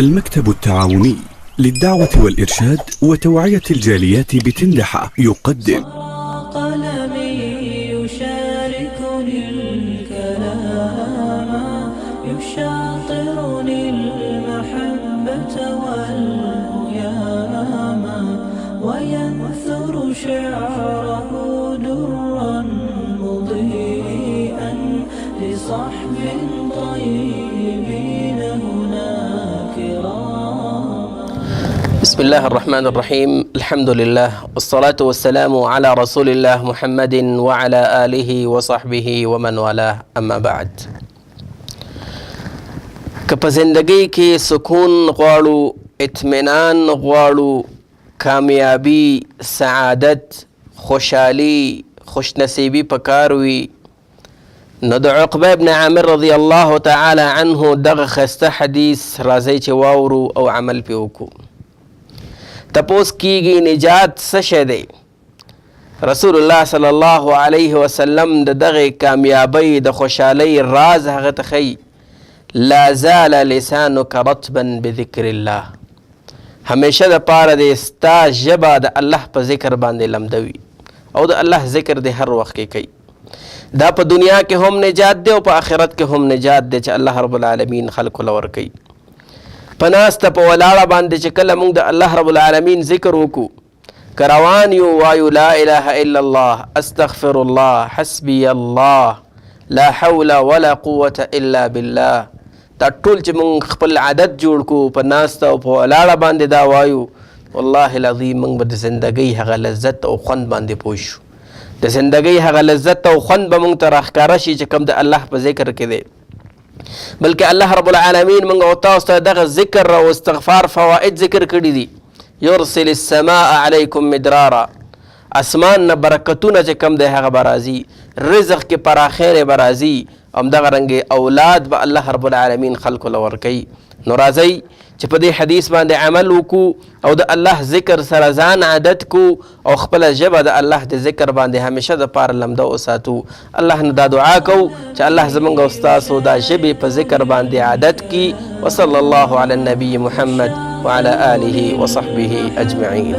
المكتب التعاوني للدعوة والإرشاد وتوعية الجاليات بتندحة يقدم قلمي يشاركني الكلام يشاطرني المحبة والهيام وينثر شعره درا مضيئا لصحب طيبين هناك راما. بسم الله الرحمن الرحيم. الحمد لله والصلاة والسلام على رسول الله محمد وعلى آله وصحبه ومن والاه. اما بعد، که په زندگی کې سکون غواړو، اطمینان غواړو، کامیابی، سعادت، خوشحالی، خوشنصیبی پکار وي، نو د عقبه ابن عامر رضی الله تعالی عنه دغه خسته حدیث راځي چې واورو او عمل پې وکړو. تپوس کیږي نجات څه شی دی؟ رسول الله صلی الله علیه وسلم د دغه کامیابی د خوشحالی راز هغه ته ښیي: لا زال لسانک رطبا بذکر الله. همیشه د پاره د ستا ژبه د الله په ذکر باندې لمده وي او د الله ذکر د هر وخت کې کوي. دا په دنیا کې هم نجات دی او په آخرت کې هم نجات دی چې الله رب العالمین خلکو له ورکوي. په ناسته په ولاړه باندې چې کله موږ د الله رب العالمین ذکر وکړو، که روان یو وایو لا اله الا الله، استغفر الله، حسبي الله، لا حول ولا قوة الا بالله، دا ټول چې موږ خپل عادت جوړ کړو په ناسته او په ولاړه باندې دا وایو، والله العظیم موږ به د زندګۍ هغه لذت او خوند باندې پوه شو. د زندګۍ هغه لذت او خوند به موږ ته راښکاره شي چې کوم د الله په ذکر کې دی. بلکې الله رب العالمین موږ او تاسو ته دغه ذکر او استغفار فواید ذکر کړي دي. یرسل السماء علیکم مدرارا، اسمان نه برکتونه چې کوم دی هغه به راځي، رزق کې پراخیر به راځي، همدغه رنګې اولاد به الله رب العالمین خلکو له ورکوي. نو راځئ چې په دې حدیث باندې عمل وکړو او د الله ذکر سره ځان عادت کو او خپله ژبه د الله د ذکر باندې همیشه د پاره لمده وساتو. الله نه دا دعا کوو چې الله زموږ او ستاسو دا ژبې په ذکر باندې عادت کي. وصلی الله علی النبي محمد وعلى آله وصحبه أجمعين.